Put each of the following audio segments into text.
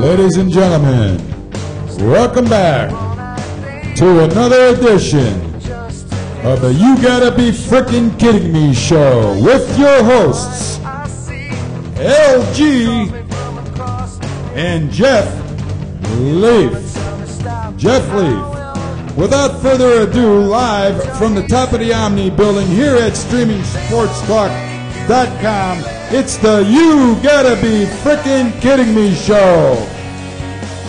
Ladies and gentlemen, welcome back to another edition of the You Gotta Be Frickin' Kidding Me show with your hosts, LG and Jeff Leaf. Jeff Leaf. Without further ado, live from the top of the Omni building here at StreamingSportsTalk.com, it's the You Gotta Be Frickin' Kidding Me show.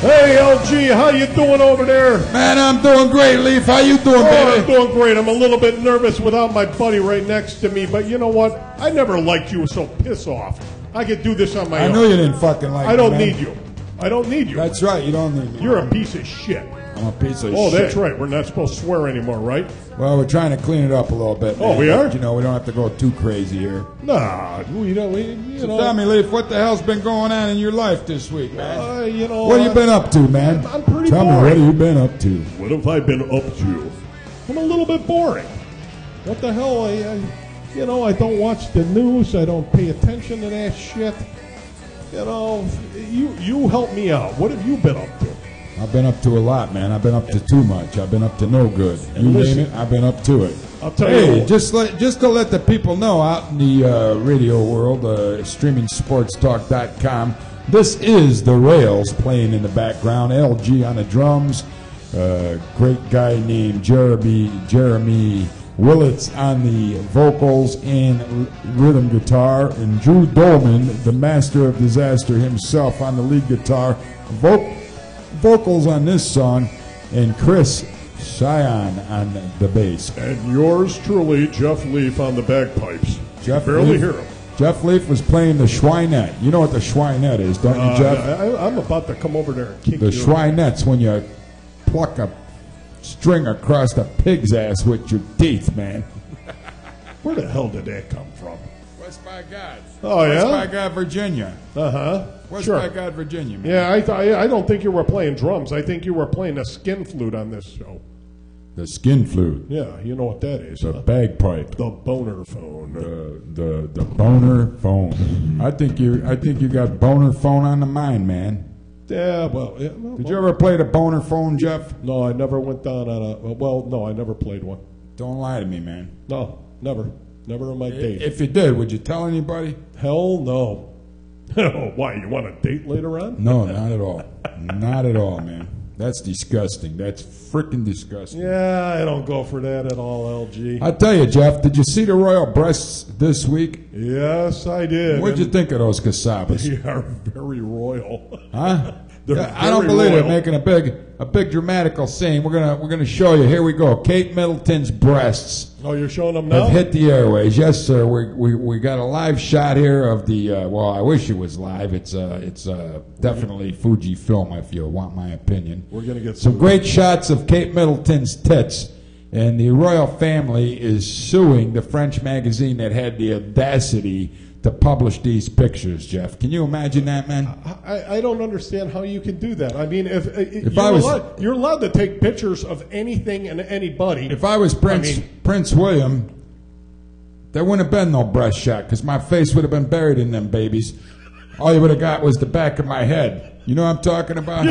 Hey, LG, how you doing over there? Man, I'm doing great, Leaf. How you doing, baby? I'm doing great. I'm a little bit nervous without my buddy right next to me, but you know what? I never liked you, so piss off. I could do this on my own. I know you didn't fucking like me, I don't man. need you. I don't need you. That's right, you don't need me. You're a piece of shit. I'm a piece of shit. Oh, that's right. We're not supposed to swear anymore, right? Well, we're trying to clean it up a little bit. Oh, man. we are? You know, we don't have to go too crazy here. Nah, you know. Tell me, Leaf, what the hell's been going on in your life this week, man? What have you been up to, man? I'm pretty Tell boring. me, what have you been up to? What have I been up to? I'm a little bit boring. What the hell? I don't watch the news. I don't pay attention to that shit. You know, you help me out. What have you been up to? I've been up to a lot, man. I've been up to too much. I've been up to no good. You name it, I've been up to it. I'll tell you what. just to let the people know out in the radio world, StreamingSportsTalk.com, this is the Rails playing in the background. LG on the drums, great guy named Jeremy Willits on the vocals and rhythm guitar, and Drew Dolman, the master of disaster himself, on the lead guitar, vocals on this song, and Chris Cheyenne on the bass. And yours truly, Jeff Leaf, on the bagpipes. Jeff Barely Leaf, hear him. Jeff Leaf was playing the Schweinette. You know what the Schweinette is, don't you, Jeff? I'm about to come over there and kick The you. Schweinette's when you pluck a string across a pig's ass with your teeth, man. Where the hell did that come from? West by God. Oh, yeah? West by God, Virginia. Uh-huh. West Sure. by God, Virginia, man. Yeah, I don't think you were playing drums. I think you were playing a skin flute on this show. The skin flute. Yeah, you know what that is. The bagpipe. The boner phone. The boner phone. I think you got boner phone on the mind, man. Yeah, well... Did you ever play the boner phone, Jeff? No, I never went down on a... Well, no, I never played one. Don't lie to me, man. No, never. Never in my days. If you did, would you tell anybody? Hell no. Why, you want a date later on? No, not at all. Not at all, man. That's disgusting. That's freaking disgusting. Yeah, I don't go for that at all, LG. I tell you, Jeff, did you see the royal breasts this week? Yes, I did. What'd you think of those casabas? They are very royal. Huh? They're I don't very believe royal. it. Making a big dramatical scene. We're gonna show you. Here we go. Kate Middleton's breasts Oh, you're showing them now? have hit the airways. Yes, sir. We got a live shot here of the. Well, I wish it was live. It's definitely Fujifilm, if you want my opinion. We're gonna get Some great shots of Kate Middleton's tits, and the royal family is suing the French magazine that had the audacity to publish these pictures, Jeff. Can you imagine that, man? I don't understand how you can do that. I mean, if you're allowed to take pictures of anything and anybody. If I was Prince William, there wouldn't have been no breast shot because my face would have been buried in them babies. All you would have got was the back of my head. You know what I'm talking about?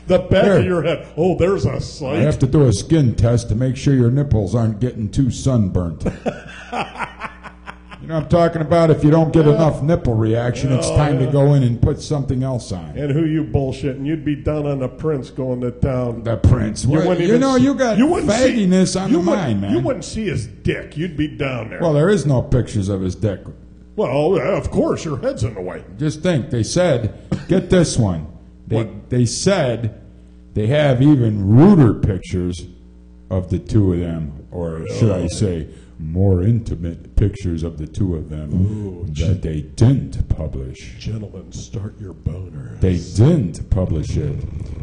The back of your head. Oh, there's a sight. I have to do a skin test to make sure your nipples aren't getting too sunburnt. You know what I'm talking about? If you don't get enough nipple reaction, it's time to go in and put something else on. And who you bullshitting? You'd be down on the Prince going to town. The Prince. You got fagginess on the mind, man. You wouldn't see his dick. You'd be down there. Well, there is no pictures of his dick. Well, of course, your head's in the way. Just think, they said, get this one. They said they have even ruder pictures of the two of them, or should I say, more intimate pictures of the two of them that they didn't publish. Gentlemen, start your boner. They didn't publish it.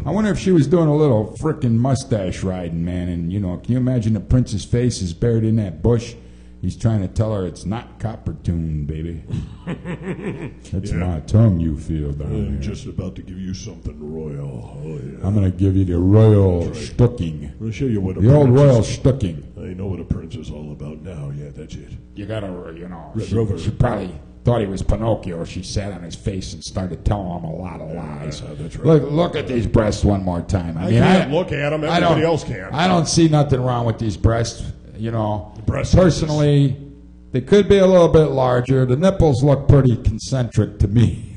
I wonder if she was doing a little frickin' mustache riding, man. And, you know, can you imagine the prince's face is buried in that bush? He's trying to tell her it's not copper tune, baby. It's my tongue you feel down I'm there. just about to give you something royal. Oh, yeah. I'm going to give you the royal stucking. I'll show you what The old royal stucking. I know what a prince is all about now. Yeah, that's it. You got to, you know, Red Rover. she probably thought he was Pinocchio. She sat on his face and started telling him a lot of lies. That's right. Look at these breasts one more time. I can't look at them. Everybody else can. I don't see nothing wrong with these breasts. You know, breast personally, they could be a little bit larger. The nipples look pretty concentric to me.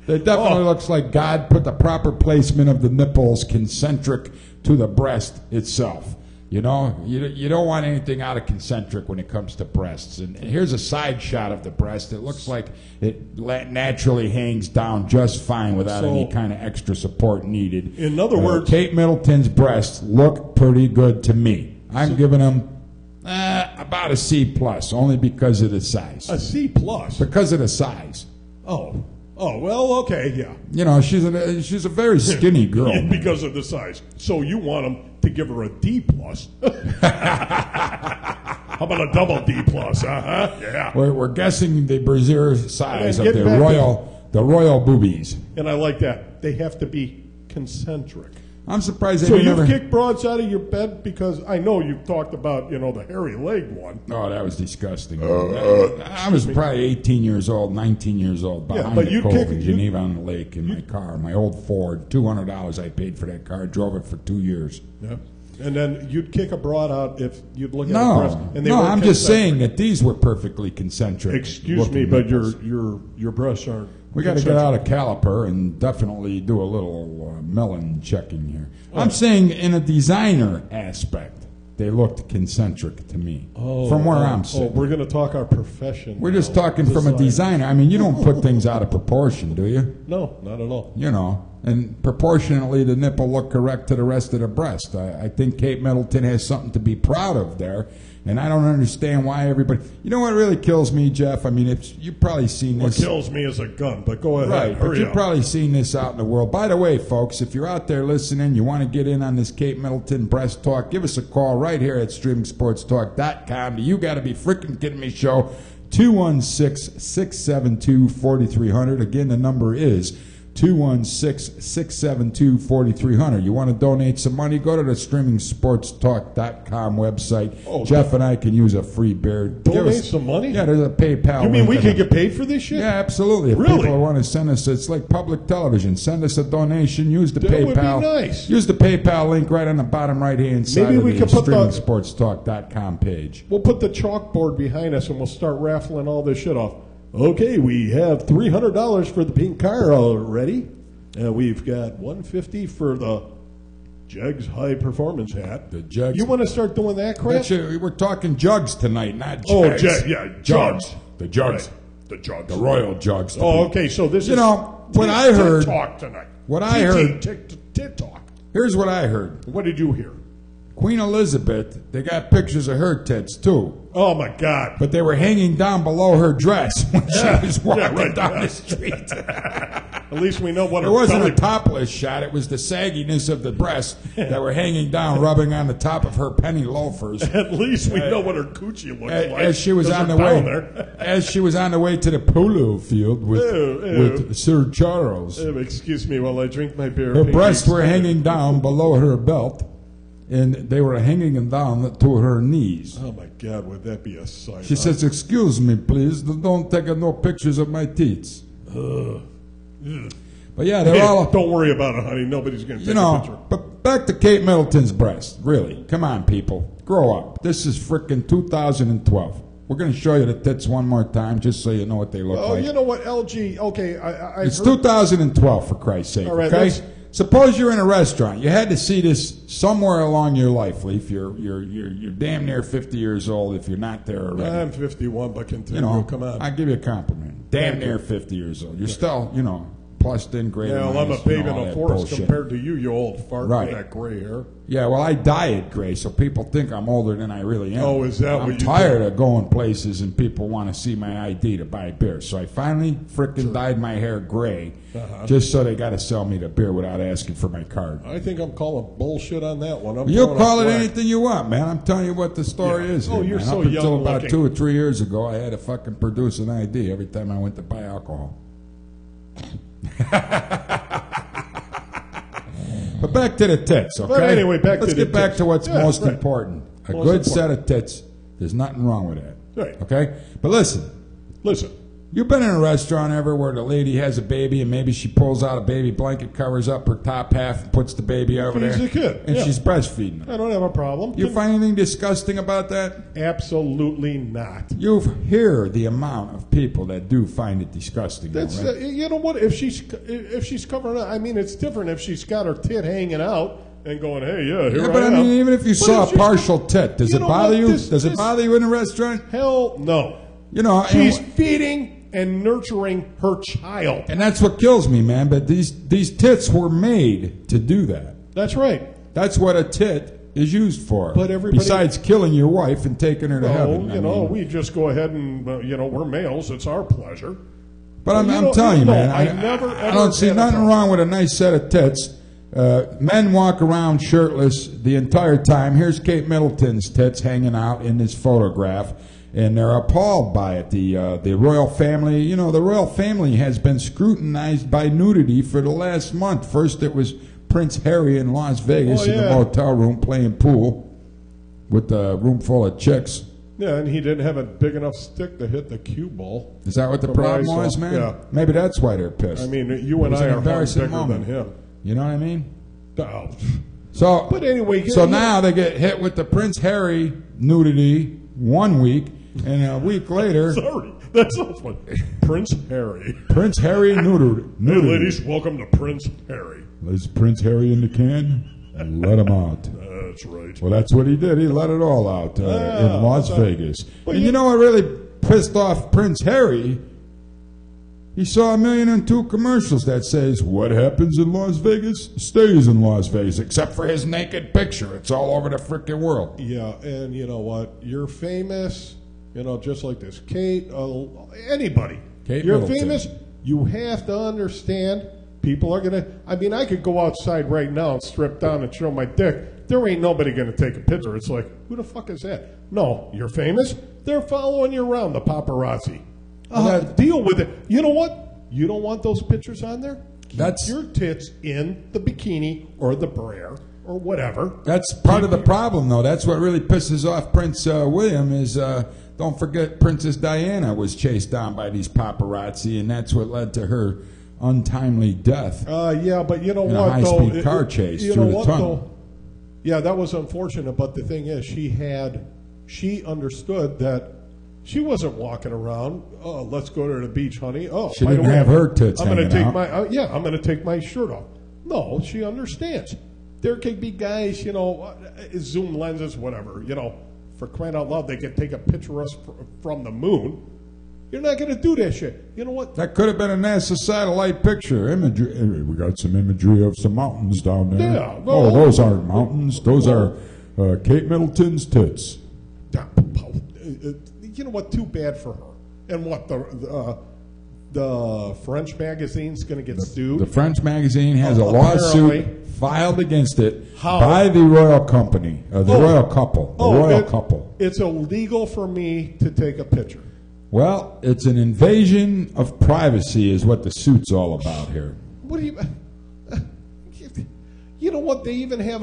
It definitely looks like God put the proper placement of the nipples concentric to the breast itself. You know, you don't want anything out of concentric when it comes to breasts. And here's a side shot of the breast. It looks like it naturally hangs down just fine without any kind of extra support needed. In other words, Kate Middleton's breasts look pretty good to me. I'm giving them about a C+, only because of the size. A C+? Because of the size. Oh, well, okay, yeah. You know, she's a very skinny girl. Because of the size. So you want them to give her a D+. How about a double D+? Yeah. We're guessing the brassiere size of the royal boobies. And I like that. They have to be concentric. I'm surprised So you've kicked broads out of your bed? Because I know you've talked about, the hairy leg one. Oh, that was disgusting. I was probably 18 years old, 19 years old, behind the cove in Geneva on the lake in my car, my old Ford. $200 I paid for that car. Drove it for 2 years. Yeah. And then you'd kick a broad out if you'd look at a breast. No, I'm just saying that these were perfectly concentric. Excuse me, but your breasts aren't. We got to get out a caliper and definitely do a little melon checking here. I'm saying in a designer aspect, they looked concentric to me. From where I'm sitting. We're going to talk our profession. We're just talking from a designer. I mean, you don't put things out of proportion, do you? No, not at all. You know, and proportionately the nipple looked correct to the rest of the breast. I think Kate Middleton has something to be proud of there. And I don't understand why everybody... You know what really kills me, Jeff? I mean, you've probably seen this... What kills me is a gun, but go ahead. Right, but you've probably seen this out in the world. By the way, folks, if you're out there listening, you want to get in on this Kate Middleton breast talk, give us a call right here at streamingsportstalk.com. You got to be freaking kidding me show. 216-672-4300. Again, the number is 216-672-4300. You want to donate some money, go to the streamingsportstalk.com website. Jeff and I can use a free beer. Donate some money? Yeah, there's a PayPal. You mean we can get paid for this shit? Yeah, absolutely. If people want to send us, it's like public television. Send us a donation. Use the PayPal. That would be nice. Use the PayPal link right on the bottom right-hand side of the streamingsportstalk.com page. We'll put the chalkboard behind us and we'll start raffling all this shit off. Okay, we have $300 for the pink car already. We've got $150 for the Jugs High Performance hat. The Jugs. You want to start doing that crap? We're talking Jugs tonight, not Jugs. Oh, Jugs. The Jugs. Right. The Jugs. The Royal Jugs. Okay, so this is... what I heard... talk tonight. What I heard... Talk. Here's what I heard. What did you hear? Queen Elizabeth, they got pictures of her tits, too. Oh, my God. But they were hanging down below her dress when she was walking down the street. At least we know what it wasn't a topless shot. It was the sagginess of the breasts that were hanging down, rubbing on the top of her penny loafers. At least we know what her coochie looks like. As she was on the way to the polo field with Sir Charles. Excuse me while I drink my beer. Her breasts were hanging down below her belt. And they were hanging them down to her knees. Oh, my God, would that be a sight? She says, excuse me, please, don't take no pictures of my teats. But yeah, they're all... Don't worry about it, honey. Nobody's going to take a picture. But back to Kate Middleton's breast. Really. Come on, people. Grow up. This is frickin' 2012. We're going to show you the tits one more time just so you know what they look like. Oh, you know what, LG? Okay, it's 2012, for Christ's sake, all right, okay? Suppose you're in a restaurant. You had to see this somewhere along your life, Leaf. You're damn near 50 years old if you're not there already. I'm 51, but continue. Come on. I give you a compliment. Damn near 50 years old. You're still, plussed in, great. Yeah, well, I'm a babe in a forest compared to you old fart with that gray hair. Yeah, well, I dye it gray, so people think I'm older than I really am. Oh, is that what you do? I'm tired of going places and people want to see my ID to buy beer. So I finally frickin' dyed my hair gray just so they got to sell me the beer without asking for my card. I think I'm calling bullshit on that one. You'll call it anything you want, man. I'm telling you what the story is. Oh, you're so young looking. Until about 2 or 3 years ago, I had to fucking produce an ID every time I went to buy alcohol. But back to the tits, okay? But anyway, let's get back to what's most important. A good set of tits. There's nothing wrong with that. Right. Okay? But listen. You've been in a restaurant ever where the lady has a baby and maybe she pulls out a baby blanket, covers up her top half, and puts the baby over there? She's a kid. And she's breastfeeding. I don't have a problem. You find anything disgusting about that? Absolutely not. You hear the amount of people that do find it disgusting. That's right? You know what? If she's covering up, I mean, it's different if she's got her tit hanging out and going, hey, here I am. But I mean, even if you saw a partial tit, does it bother you? Does it bother you in a restaurant? Hell no. You know, she's feeding and nurturing her child. And that's what kills me, man. But these tits were made to do that. That's right. That's what a tit is used for. But besides killing your wife and taking her to heaven. You know, we just go ahead and, we're males. It's our pleasure. But I'm telling you, man, I don't see nothing wrong with a nice set of tits. Men walk around shirtless the entire time. Here's Kate Middleton's tits hanging out in this photograph. And they're appalled by it. The royal family, the royal family has been scrutinized by nudity for the last month. First it was Prince Harry in Las Vegas in the motel room playing pool with a room full of chicks. Yeah, and he didn't have a big enough stick to hit the cue ball. Is that what the problem was, man? Yeah. Maybe that's why they're pissed. I mean, you and I are bigger than him. You know what I mean? Oh. But anyway, now they get hit with the Prince Harry nudity 1 week. And a week later... Sorry, that's so funny. Prince Harry. Prince Harry neutered. Hey, ladies, welcome to Prince Harry. Is Prince Harry in the can? Let him out. That's right. Well, that's what he did. He let it all out in Las Vegas. And you know what really pissed off Prince Harry? He saw 1,000,002 commercials that says, what happens in Las Vegas stays in Las Vegas, except for his naked picture. It's all over the frickin' world. Yeah, and you know what? You're famous... just like this. Kate, anybody. Kate You're Middleton. famous. You have to understand people are going to... I mean, I could go outside right now and strip down and show my dick. There ain't nobody going to take a picture. It's like, who the fuck is that? No, you're famous. They're following you around, the paparazzi. Deal with it. You know what? You don't want those pictures on there? Keep your tits in the bikini or the brayer or whatever. That's part of the problem, though. That's what really pisses off Prince William is... don't forget, Princess Diana was chased down by these paparazzi, and that's what led to her untimely death. Yeah, but you know in what, a high-speed car chase through the tunnel. Yeah, that was unfortunate, but the thing is, she understood that she wasn't walking around, oh, let's go to the beach, honey. Oh, she didn't have her tits hanging out. I'm going to take my shirt off. No, she understands. There could be guys, zoom lenses, whatever, for crying out loud, they can take a picture of us from the moon. You're not going to do that shit. You know what? That could have been a NASA satellite picture. Imagery. We got some imagery of some mountains down there. Yeah. Well, those aren't mountains. Those are Kate Middleton's tits. You know what? Too bad for her. And what, the French magazine's going to get sued? The French magazine has a lawsuit filed against it by the royal company, royal couple. The royal couple. It's illegal for me to take a picture. Well, it's an invasion of privacy is what the suit's all about here. What do you... You know what? They even have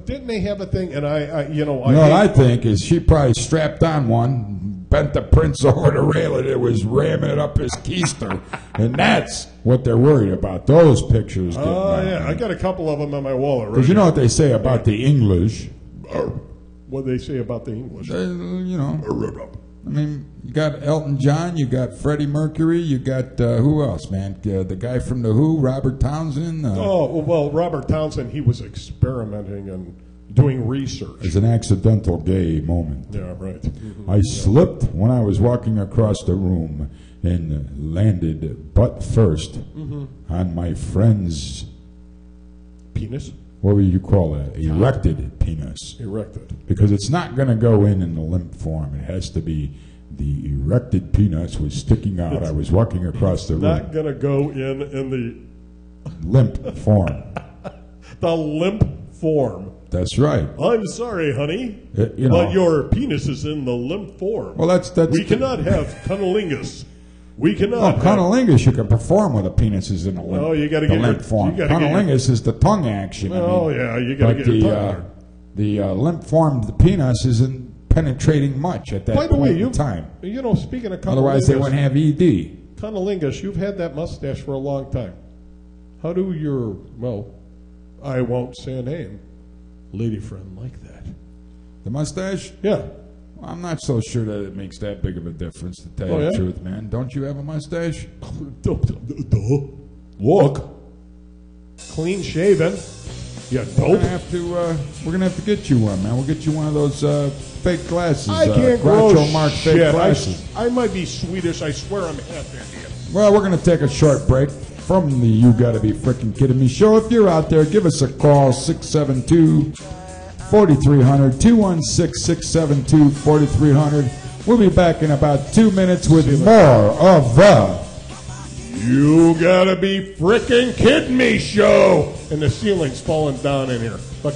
didn't they have a thing? And what I think is she probably strapped on one, bent the prince over the rail, and it was ramming it up his keister, and that's what they're worried about. Those pictures. Yeah, I got a couple of them in my wallet. Because you know what they say about the English. What do they say about the English? I mean, you got Elton John, you got Freddie Mercury, you got who else, man? The guy from the Who, Robert Townsend. Robert Townsend, he was experimenting and doing research. It's an accidental gay moment. Yeah, right. Mm-hmm. I slipped when I was walking across the room and landed butt first on my friend's penis. What would you call that? Erected penis. Erected. Because it's not going to go in the limp form. It has to be the erected penis was sticking out. I was walking across the room. Not going to go in the... limp form. The limp form. That's right. I'm sorry, honey, but your penis is in the limp form. Well, that's we cannot have cunnilingus. We cannot. Cunnilingus you can perform with a penis is in the limp. Oh, you got to get limp form. Cunnilingus is the tongue action. Oh, yeah, you got to get your tongue. The limp form, the penis, isn't penetrating much at that By the point way, in time. You know, speaking of cunnilingus, Otherwise, they wouldn't have ED. Cunnilingus, you've had that mustache for a long time. How do your, well, I won't say a name, lady friend like that? The mustache? Yeah. I'm not so sure that it makes that big of a difference, to tell you the truth, man. Don't you have a mustache? Look. Clean shaven. Yeah, dope. We're gonna have to get you one, man. We'll get you one of those fake glasses. I can't grow Groucho Marx fake glasses. I might be Swedish. I swear I'm half Indian. Well, we're gonna take a short break from the You Gotta Be Frickin' Kidding Me show. If you're out there, give us a call, 672-4300, 216-672-4300. We'll be back in about 2 minutes with more of the You Gotta Be Frickin' Kidding Me show. And the ceiling's falling down in here. Look.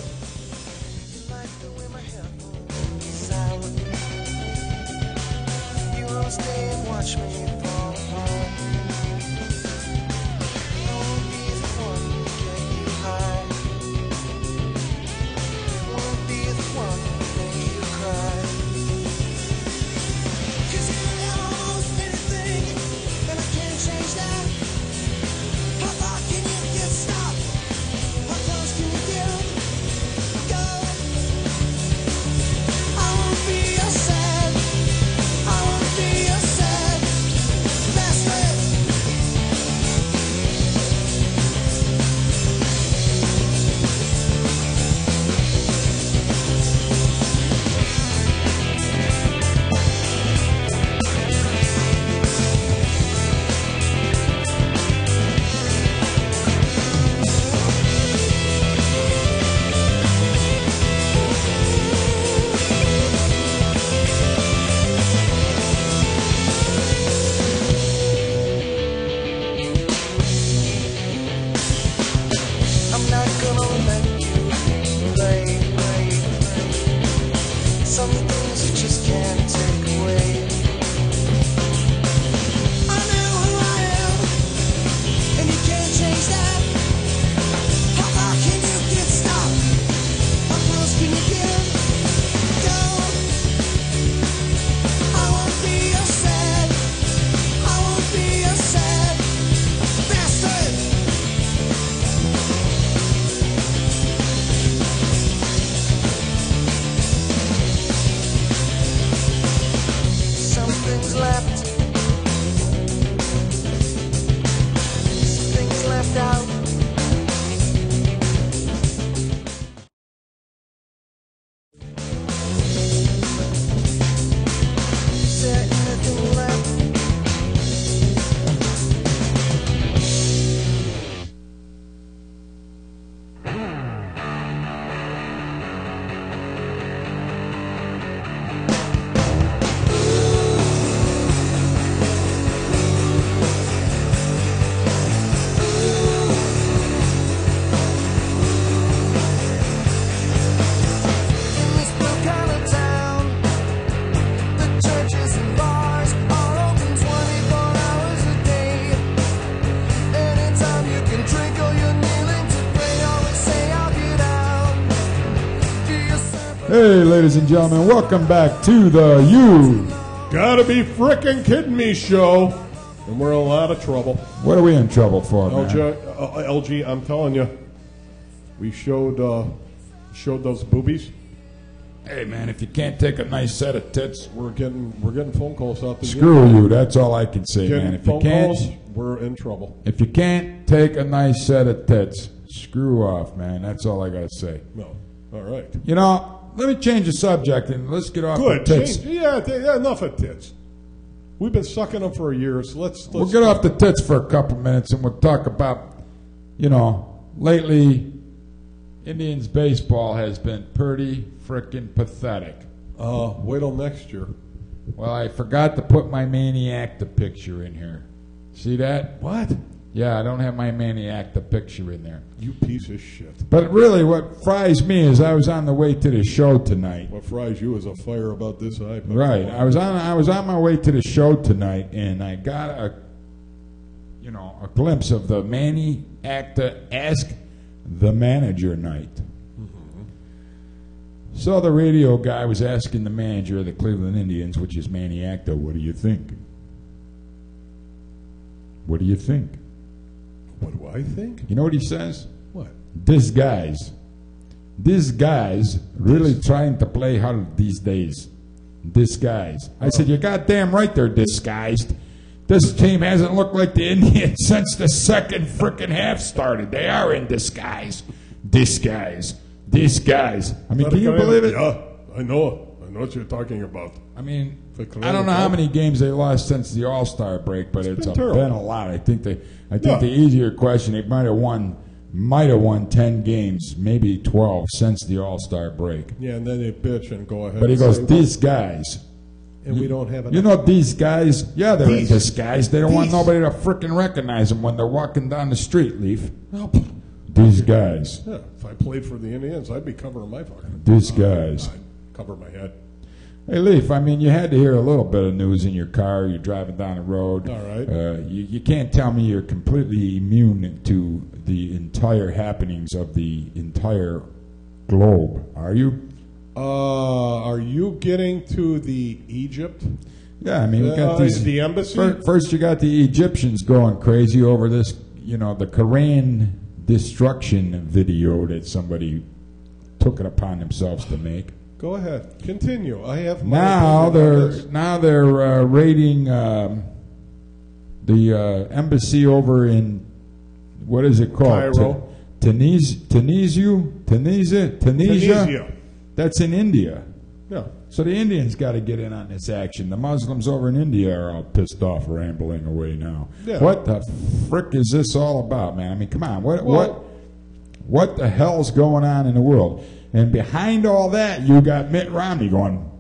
Hey, ladies and gentlemen, welcome back to the You Gotta Be Frickin' Kidding Me show. And we're in a lot of trouble. What are we in trouble for, man? LG, I'm telling you, we showed those boobies. Hey, man, if you can't take a nice set of tits, we're getting phone calls out the screw you. That's all I can say, man. If you can't, we're in trouble. If you can't take a nice set of tits, screw off, man. That's all I gotta say. No, all right. You know, let me change the subject and let's get off the tits. Yeah, enough of tits. We've been sucking them for years. Let's we'll get off the tits for a couple minutes and we'll talk about, you know, lately Indians baseball has been pretty frickin' pathetic. Wait till next year. Well, I forgot to put my Maniacta picture in here. See that? What? Yeah, I don't have my Maniacta picture in there. You piece of shit. But really, what fries me is I was on the way to the show tonight. What fries you is a fire about this iPad. Right. I was on my way to the show tonight, and I got a glimpse of the Maniacta Ask the Manager night. Mm-hmm. So the radio guy was asking the manager of the Cleveland Indians, which is Manny Acto, what do you think? What do you think? What do I think? You know what he says? What? This guy's really trying to play hard these days. Disguise. I said, you're goddamn right they're disguised. This team hasn't looked like the Indians since the second frickin' half started. They are in disguise. Disguise. Disguise. I mean, can you believe it? Yeah, I know what you're talking about. I mean, I don't know how many games they lost since the All-Star break, but it's been a lot. I think the easier question, they might have won 10 games, maybe 12 since the All-Star break. Yeah, and then they bitch and go ahead. But he goes, these guys. And we don't have enough. You know these guys? Yeah, they're in disguise. They don't want nobody to frickin' recognize them when they're walking down the street, Leaf. These guys. Yeah, if I played for the Indians, I'd be covering my fucking. These guys. I'd cover my head. Hey, Leaf, I mean, you had to hear a little bit of news in your car. You're driving down the road. All right. You can't tell me you're completely immune to the entire happenings of the entire globe, are you? Are you getting to the Egypt? Yeah, I mean, we got these. The embassy? First, you got the Egyptians going crazy over this, the Quran destruction video that somebody took it upon themselves to make. Go ahead, continue. I have now they're raiding the embassy over in what is it called? Cairo. Tunisia. That's in India. Yeah. So the Indians got to get in on this action. The Muslims over in India are all pissed off, rambling away now. Yeah. What the frick is this all about, man? I mean, come on. What the hell's going on in the world? And behind all that, you got Mitt Romney going,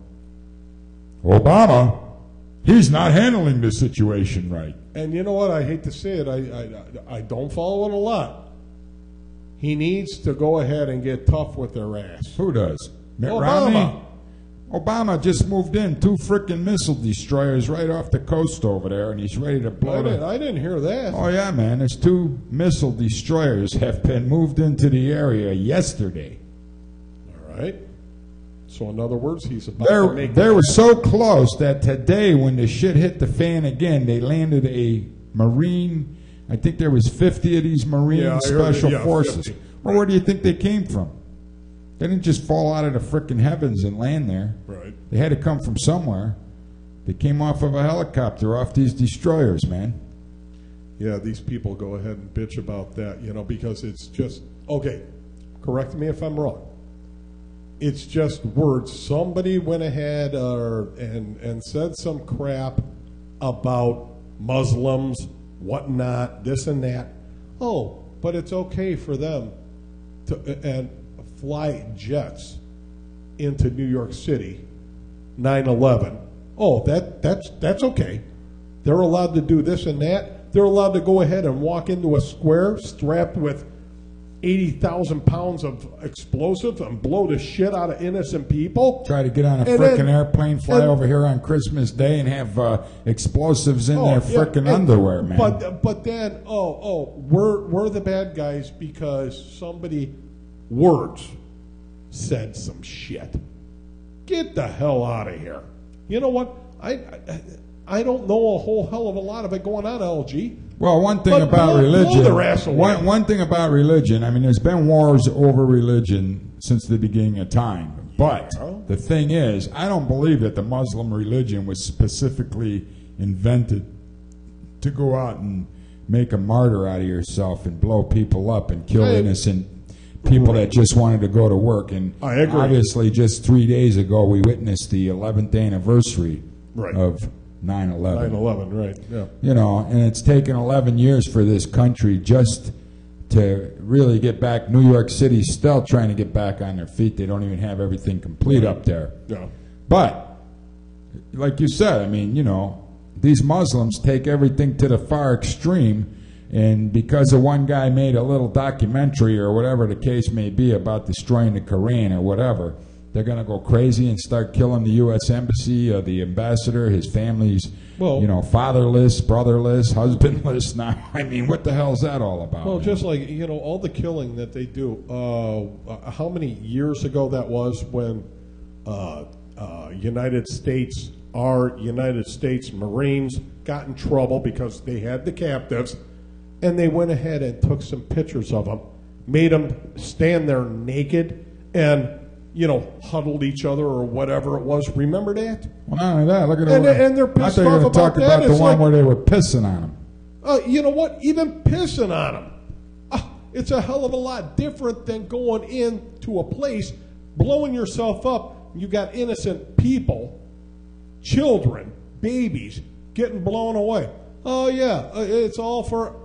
Obama, he's not handling the situation right. And you know what? I hate to say it. I don't follow it a lot. He needs to go ahead and get tough with their ass. Who does? Mitt Obama. Romney? Obama just moved in 2 frickin' missile destroyers right off the coast over there, and he's ready to blow it. I didn't hear that. Oh, yeah, man. There's 2 missile destroyers have been moved into the area yesterday. All right. So, in other words, he's about to make They were so close that today, when the shit hit the fan again, they landed a Marine. I think there was 50 of these Marine Special Forces. 50. Well, where do you think they came from? They didn't just fall out of the frickin' heavens and land there. Right. They had to come from somewhere. They came off of a helicopter off these destroyers, man. Yeah, these people go ahead and bitch about that, because it's just, okay, correct me if I'm wrong. It's just words. Somebody went ahead and said some crap about Muslims, whatnot, this and that. Oh, but it's okay for them to fly jets into New York City, 9/11. Oh, that's okay. They're allowed to do this and that. They're allowed to go ahead and walk into a square strapped with 80,000 pounds of explosive and blow the shit out of innocent people. Try to get on a frickin' airplane, fly over here on Christmas Day, and have explosives in their frickin' underwear, man. But then, we're the bad guys because somebody said some shit. Get the hell out of here. You know what? I don't know a whole hell of a lot of it going on, LG. Well, one thing about religion, I mean, there's been wars over religion since the beginning of time. But the thing is, I don't believe that the Muslim religion was specifically invented to go out and make a martyr out of yourself and blow people up and kill innocent people that just wanted to go to work. And I agree. Obviously, just 3 days ago, we witnessed the 11th anniversary of 9/11. 9/11, right, yeah. And it's taken 11 years for this country just to really get back. New York City's still trying to get back on their feet. They don't even have everything complete up there. Yeah. But, like you said, I mean, these Muslims take everything to the far extreme, and because of one guy made a little documentary or whatever the case may be about destroying the Quran or whatever, they're going to go crazy and start killing the U.S. Embassy, the ambassador, his family's, fatherless, brotherless, husbandless now. I mean, what the hell's that all about? Well, just like, all the killing that they do. How many years ago that was when United States Marines got in trouble because they had the captives, and they went ahead and took some pictures of them, made them stand there naked, and huddled each other or whatever it was. Remember that? Well, not only that, look at and they're pissed off about talk that. about the one where they were pissing on him. You know what? Even pissing on them. It's a hell of a lot different than going into a place, blowing yourself up. You got innocent people, children, babies, getting blown away. Oh, yeah, it's all for...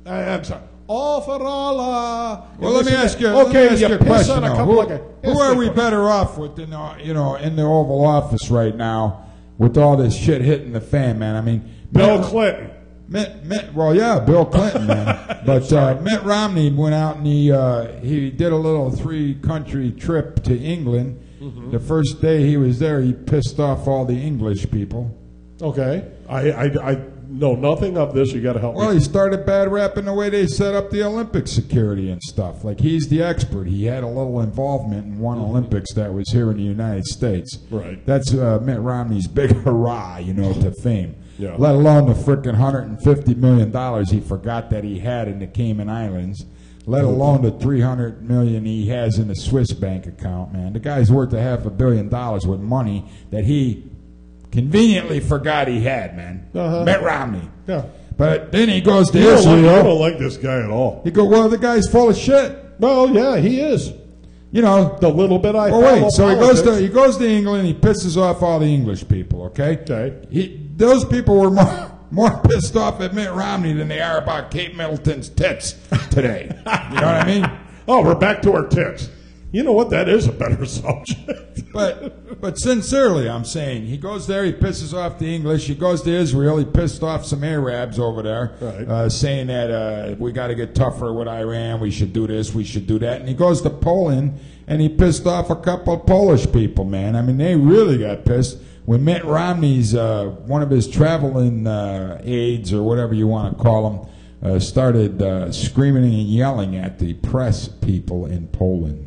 I'm sorry. All for Allah. Well, let me ask you. Okay, let me ask you a question. Who are we question. better off with in the Oval Office right now with all this shit hitting the fan, man? I mean, Bill Clinton. Bill Clinton, man. But Mitt Romney went out and he did a little 3-country trip to England. Mm-hmm. The first day he was there, he pissed off all the English people. Okay, I know nothing of this. You got to help me. Well, he started bad rapping the way they set up the Olympic security and stuff. Like, he's the expert. He had a little involvement in one Olympics that was here in the United States. Right. That's Mitt Romney's big hurrah, to fame. Yeah. Let alone the frickin' $150 million he forgot that he had in the Cayman Islands. Let alone the $300 million he has in the Swiss bank account, man. The guy's worth $500 million with money that he conveniently forgot he had, man. Mitt Romney. Yeah. But then he goes to Israel. I don't like this guy at all. He goes, well, the guy's full of shit. Well, yeah, he is. The little bit I follow. Wait, so he goes to England. He pisses off all the English people. Okay. Those people were more pissed off at Mitt Romney than they are about Kate Middleton's tits today. You know what I mean? Oh, we're back to our tits. You know what? That is a better subject. But sincerely, I'm saying, he goes there, he pisses off the English. He goes to Israel, he pissed off some Arabs over there, right. Saying that we got to get tougher with Iran, we should do this, we should do that. And he goes to Poland, and he pissed off a couple of Polish people, man. I mean, they really got pissed when Mitt Romney's, one of his traveling aides, or whatever you want to call them, started screaming and yelling at the press people in Poland.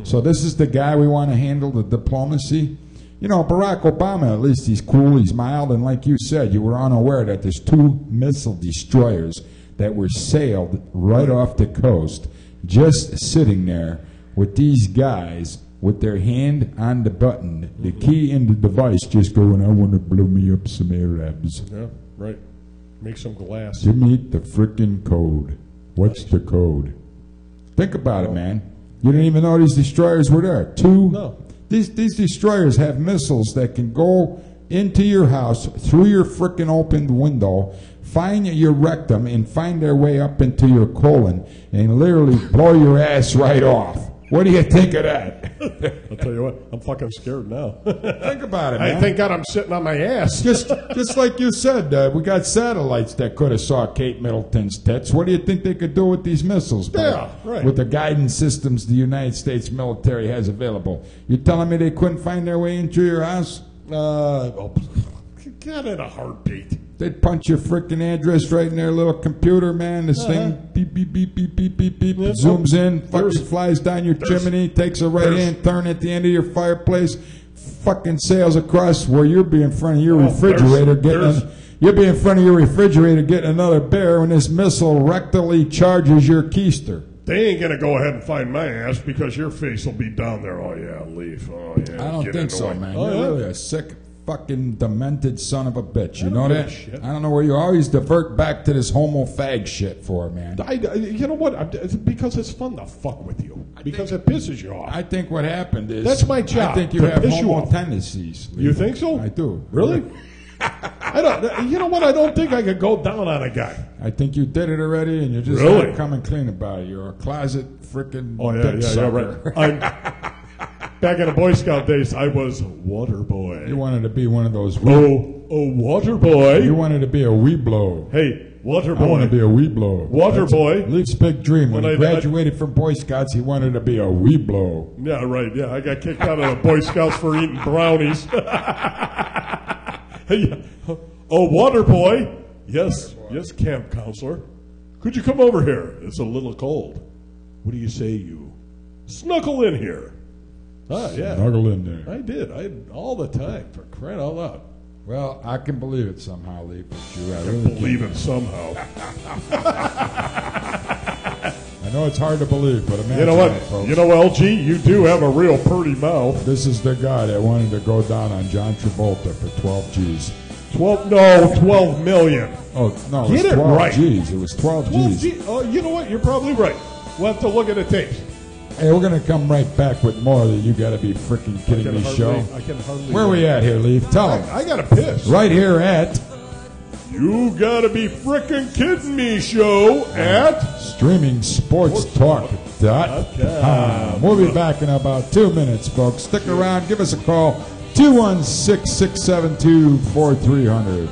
So this is the guy we want to handle the diplomacy. Barack Obama, at least he's cool, he's mild, and like you said, you were unaware that there's 2 missile destroyers that were sailed right off the coast, just sitting there with these guys with their hand on the button, the key in the device, just going, I want to blow me up some Arabs. Yeah, right. Make some glass. Give me the frickin' code. What's the code? Think about it, man. You didn't even know these destroyers were there. 2. No. These destroyers have missiles that can go into your house through your frickin' opened window, find your rectum, and find their way up into your colon, and literally blow your ass right off. What do you think of that? I'll tell you what, I'm fucking scared now. Think about it, man. Thank God I'm sitting on my ass. Just like you said, we got satellites that could have saw Kate Middleton's tits. What do you think they could do with these missiles? Yeah, right. With the guidance systems the United States military has available. You telling me they couldn't find their way into your house? God, in a heartbeat. They'd punch your frickin' address right in their little computer, man. This thing beep, beep, beep, beep, beep, beep, beep, zooms in, fucking flies down your chimney, takes a right-hand turn at the end of your fireplace, fucking sails across where you'll be in front of your refrigerator getting another beer when this missile rectally charges your keister. They ain't going to go ahead and find my ass because your face will be down there. Oh, yeah, leaf. Oh, yeah. I don't think so, man. You're really a sick, fucking demented son of a bitch. You know that? I don't know where you always divert back to this homo fag shit for, man. You know what? Because it's fun to fuck with you. Because it pisses you off. I think what happened is... That's my job. I think you have homo tendencies. You think so? I do. Really? I don't. You know what? I don't think I could go down on a guy. I think you did it already, and you're just not coming clean about it. You're a closet freaking dick sucker. Right. Back in the Boy Scout days, I was water boy. You wanted to be one of those. Water boy. You wanted to be a wee blow. Hey, Water I want to boy. be a Weeblo. Water boy. Leaf's big dream. When When he graduated from Boy Scouts, he wanted to be a Weeblo. Yeah, right. Yeah, I got kicked out of the Boy Scouts for eating brownies. Oh, water boy. Yes, yes, camp counselor. Could you come over here? It's a little cold. What do you say you snuggle in here? Ah, yeah. Snuggle in there. I did. All the time, for crying out loud. Well, I can believe it somehow, Leaf. But you, I really Believe can. it somehow. I know it's hard to believe, but imagine You know what? it, folks. You know, LG, you do have a real pretty mouth. This is the guy that wanted to go down on John Travolta for 12 G's. 12 million. Oh, no, it Get was it 12 right. G's. It was 12 G's. G. Oh, you know what? You're probably right. We'll have to look at the tapes. Hey, we're going to come right back with more of the You Gotta Be Freaking Kidding Me show. I can hardly. Where are we at here, Leaf? Tell them. I gotta piss. Right here at You Gotta Be Frickin' Kidding Me show at StreamingSportsTalk.com. We'll be back in about 2 minutes, folks. Stick around. Give us a call. 216-672-4300.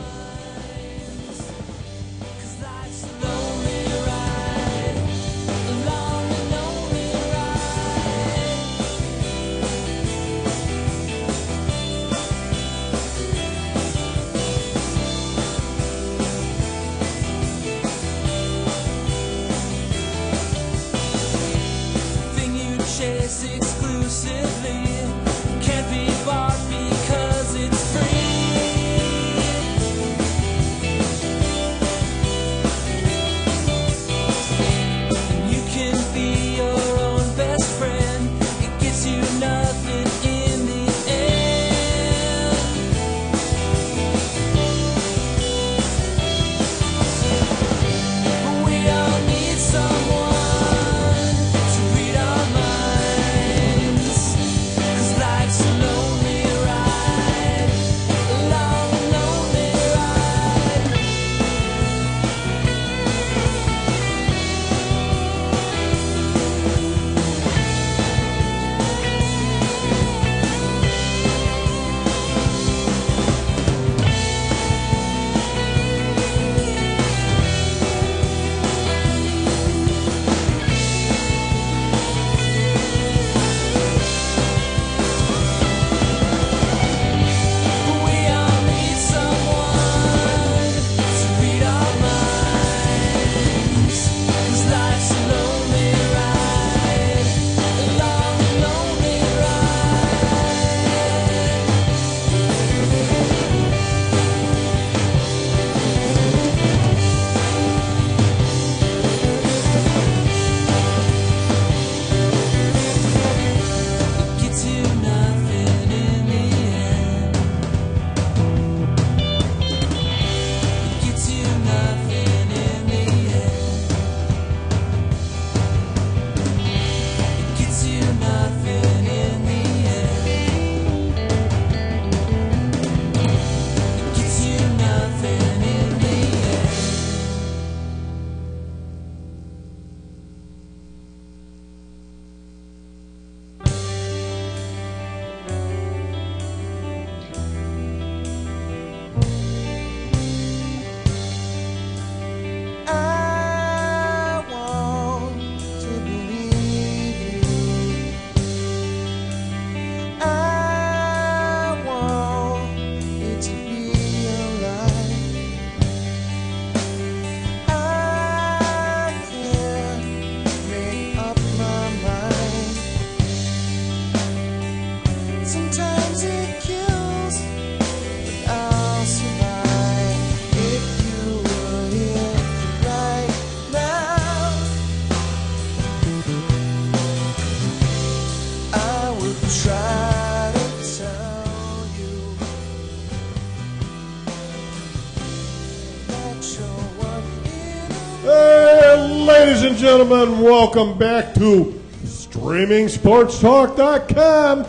Ladies and gentlemen, welcome back to StreamingSportsTalk.com.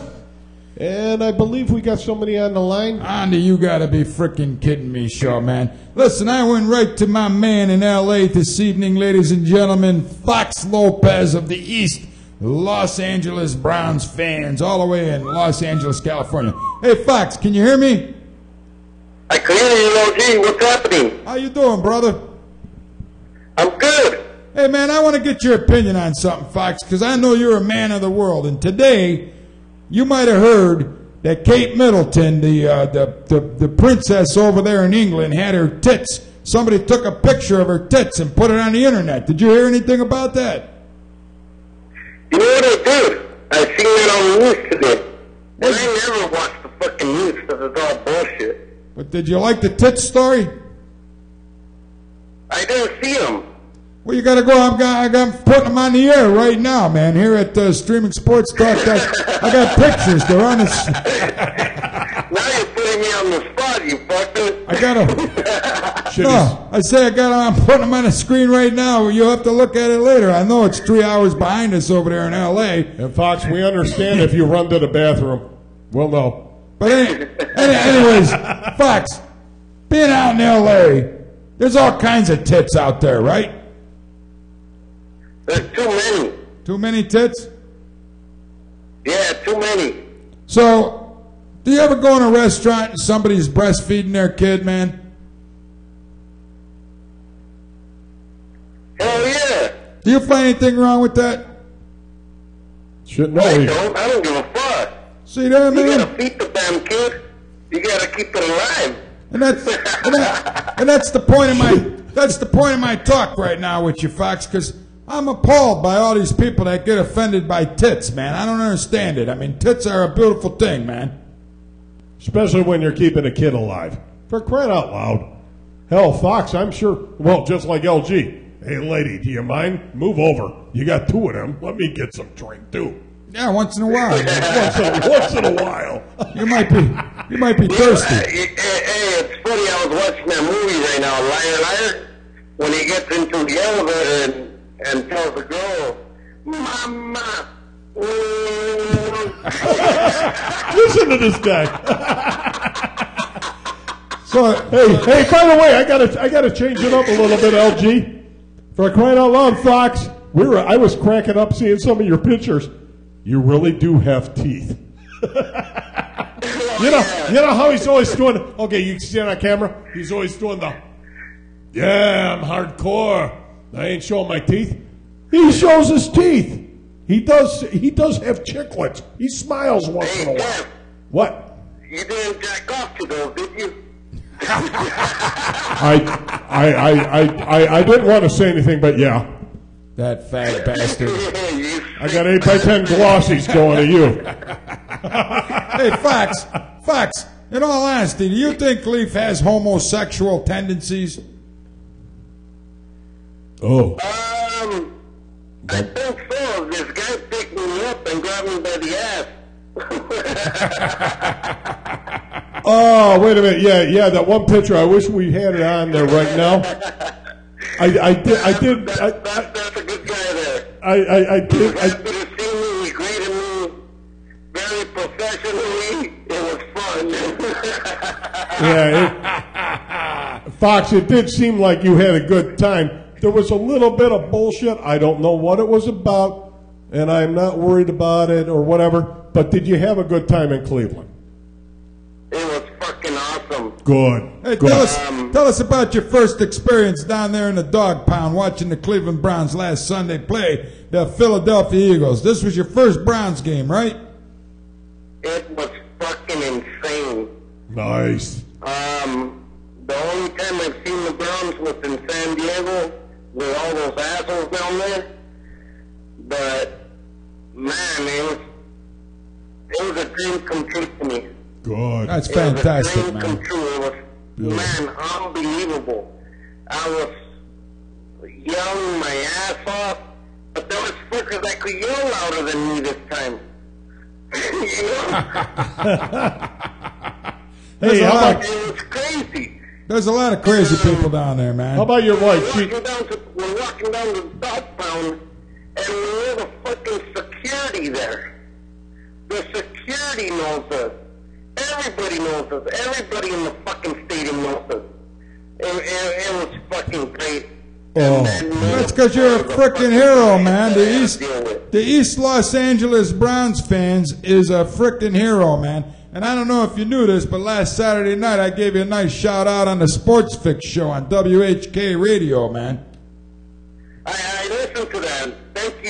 And I believe we got somebody on the line. On the You Gotta Be Frickin' Kidding Me show, man. Listen, I went right to my man in L.A. this evening, ladies and gentlemen, Fox Lopez of the East Los Angeles Browns fans, all the way in Los Angeles, California. Hey, Fox, can you hear me? I can hear you, OG. What's happening? How you doing, brother? I'm good. Hey, man, I want to get your opinion on something, Fox, because I know you're a man of the world. And today, you might have heard that Kate Middleton, the princess over there in England, had her tits. Somebody took a picture of her tits and put it on the internet. Did you hear anything about that? You know what I did? I seen it on the news today. And I never watch the fucking news because it's all bullshit. But did you like the tits story? I didn't see them. Well, you got to go. I'm putting them on the air right now, man. Here at Streaming Sports Talk, I got pictures. They're on this. Now you're putting me on the spot, you fucker. I got to. No, I say I'm putting them on the screen right now. You'll have to look at it later. I know it's 3 hours behind us over there in L.A. And Fox, we understand if you run to the bathroom. We'll know. But anyways, Fox, being out in L.A., there's all kinds of tits out there, right? There's too many. Too many tits? Yeah, too many. So, do you ever go in a restaurant and somebody's breastfeeding their kid, man? Hell yeah. Do you find anything wrong with that? Shouldn't know. I don't give a fuck. See that, man? You gotta feed the damn kid. You gotta keep it alive. And that's the point of my talk right now with you, Fox, because I'm appalled by all these people that get offended by tits, man. I don't understand it. I mean, tits are a beautiful thing, man. Especially when you're keeping a kid alive. For crying out loud. Hell, Fox, I'm sure, well, just like LG. Hey, lady, do you mind? Move over. You got two of them. Let me get some drink, too. Yeah, once in a while. once in a while. You might be thirsty. Hey, it's funny. I was watching that movie right now, Liar, Liar, when he gets into the elevator and tells the girl, Mama. Listen to this guy. So, hey, by the way, I gotta change it up a little bit, LG. For crying out loud, Fox, I was cracking up seeing some of your pictures. You really do have teeth. You know how he's always doing. Okay, you can see it on camera. He's always doing yeah, I'm hardcore. I ain't showing my teeth. He shows his teeth. He does have chiclets. He smiles once in a while. Jeff, What? you didn't jack off to those, did you? I didn't want to say anything, but yeah. that fat bastard. I got 8x10 glossies going to you. Hey, Fox, in all honesty, do you think Leaf has homosexual tendencies? Oh. I think so. This guy picked me up and grabbed me by the ass. Oh, wait a minute. Yeah, that one picture. I wish we had it on there right now. That's a good guy there. I did. He was happy to see me. He greeted me very professionally. It was fun. Yeah, Fox, it did seem like you had a good time. There was a little bit of bullshit. I don't know what it was about, and I'm not worried about it or whatever. But did you have a good time in Cleveland? It was fucking awesome. Good. Hey, Good. tell us about your first experience down there in the dog pound watching the Cleveland Browns last Sunday play the Philadelphia Eagles. This was your first Browns game, right? It was fucking insane. Nice. The only time I've seen the Browns was in San Diego with all those assholes down there. But man, it was a dream come true for me. Good. That's fantastic, It was a dream come true. It was, man, unbelievable. I was yelling my ass off, but there was fuckers that could yell louder than me this time. You know? Hey, how about, It was crazy. There's a lot of crazy people down there, man. how about your wife? We're walking down the dog pound, and we have a fucking security there. The security knows us. Everybody knows us. Everybody in the fucking stadium knows us. It was fucking great. Oh, That's because you're a frickin' hero, man. The East Los Angeles Browns fans is a frickin' hero, man. And I don't know if you knew this, but last Saturday night I gave you a nice shout out on the Sports Fix show on WHK Radio, man. I listened to that. Thank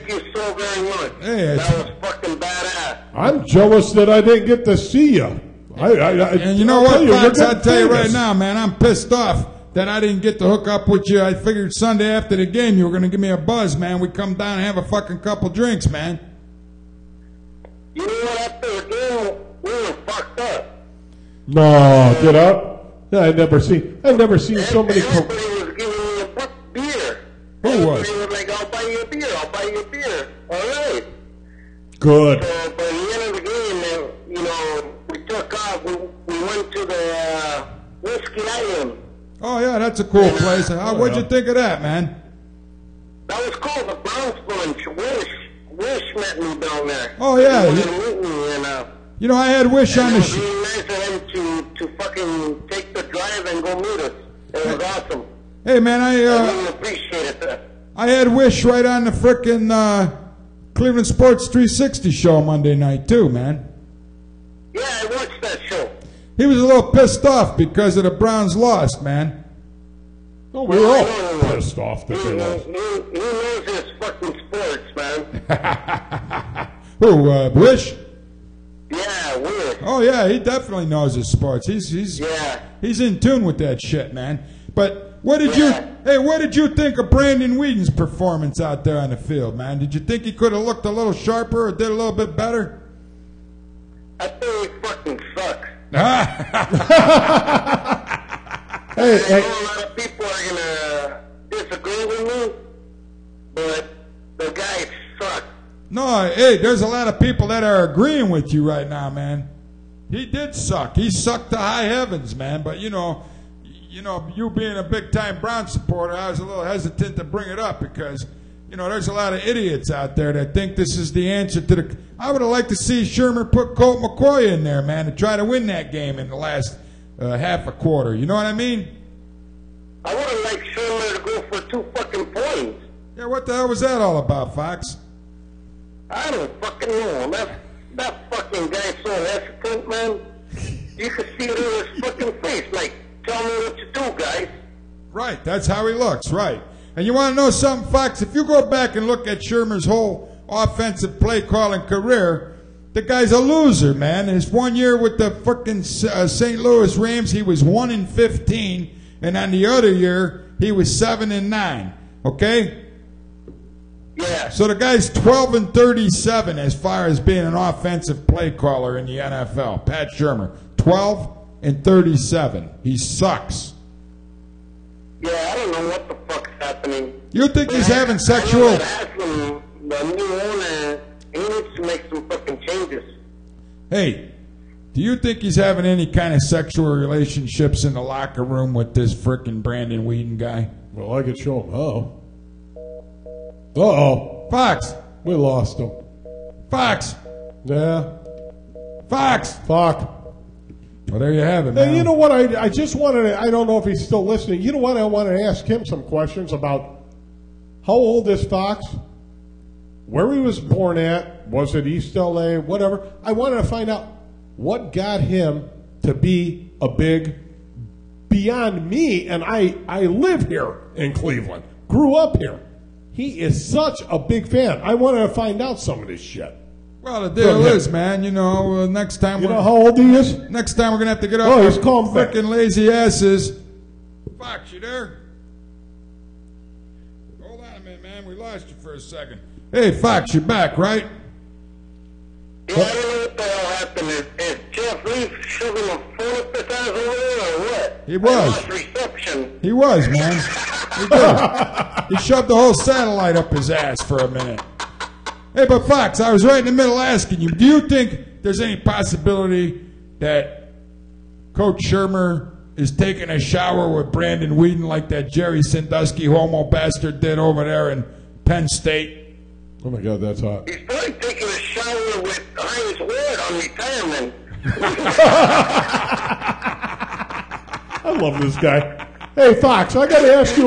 you so very much. Hey, that was fucking badass. I'm jealous that I didn't get to see you. And you know what, Fox? I'll tell you right now, man, I'm pissed off that I didn't get to hook up with you. I figured Sunday after the game you were going to give me a buzz, man. We come down and have a fucking couple drinks, man. You know what? After the game, we were fucked up. No, get up. I've never seen so many. Everybody was giving me a beer. Who was? Everybody was like, I'll buy you a beer. I'll buy you a beer. All right. Good. So by the end of the game, you know, we took off. We went to the Whiskey Island. Oh, yeah, that's a cool place. What'd you think of that, man? That was cool. The Browns bunch. Wish met me down there. Oh, yeah. He wanted to meet me, and, you know, I had Wish on the it was really nice of him to fucking take the drive and go meet us. It was awesome. Hey, man, I really appreciated that. I had Wish right on the frickin' Cleveland Sports 360 show Monday night, too, man. Yeah, I watched that show. He was a little pissed off because of the Browns lost, man. Oh, we were all pissed off that they lost. He knows his fucking sports, man. Who, Wish? Yeah, Wish. Oh, yeah, he definitely knows his sports. He's in tune with that shit, man. But what did you think of Brandon Weeden's performance out there on the field, man? Did you think he could have looked a little sharper or did a little bit better? I think he fucking sucks. Hey, I know a lot of people are gonna disagree with me, but the guy sucks. No, hey, there's a lot of people that are agreeing with you right now, man. He did suck. He sucked to high heavens, man. But you know, you being a big-time Brown supporter, I was a little hesitant to bring it up because, you know, there's a lot of idiots out there that think this is the answer to the. I would have liked to see Shermer put Colt McCoy in there, man, to try to win that game in the last half a quarter. You know what I mean? I would have liked Shermer to go for 2 fucking points. Yeah, what the hell was that all about, Fox? I don't fucking know. That fucking guy's so hesitant, man. You could see it in his fucking face. Like, tell me what to do, guys. Right, that's how he looks, right. And you want to know something, Fox? If you go back and look at Shermer's whole offensive play-calling career, the guy's a loser, man. His 1 year with the fucking St. Louis Rams, he was 1-15, and on the other year, he was 7-9, okay? Yeah. So the guy's 12-37 as far as being an offensive play caller in the NFL. Pat Shermer, 12-37. He sucks. Yeah, I don't know what the fuck's happening. You think he's having sexual? I know that the new owner, he needs to make some fucking changes. Hey, do you think he's having any kind of sexual relationships in the locker room with this frickin' Brandon Weeden guy? Well, I could show him how. Uh-oh. Fox. We lost him. Fox. Yeah. Fox. Fuck. Well, there you have it, man. Hey, you know what? I just wanted to, I don't know if he's still listening. You know what? I wanted to ask him some questions about how old is Fox? Where he was born at? Was it East LA? Whatever. I wanted to find out what got him to be a big, beyond me, and I live here in Cleveland. Grew up here. He is such a big fan. I wanted to find out some of this shit. Well, the deal is, man, you know, next time you know how old he is? Next time we're going to have to get off he's calm frickin' lazy asses. Fox, you there? Hold on a minute, man. We lost you for a second. Hey, Fox, you're back, right? Yeah, I don't know what the hell happened. Is Jeff Leaf shoving a phone up his ass over there or what? He was. I lost reception. He was, man. He did. He shoved the whole satellite up his ass for a minute. Hey, but Fox, I was right in the middle asking you, do you think there's any possibility that Coach Shermer is taking a shower with Brandon Weeden like that Jerry Sandusky homo bastard did over there in Penn State? Oh, my God, that's hot. He's probably taking a shower with Heinz Ward on retirement. I love this guy. Hey, Fox, I got to ask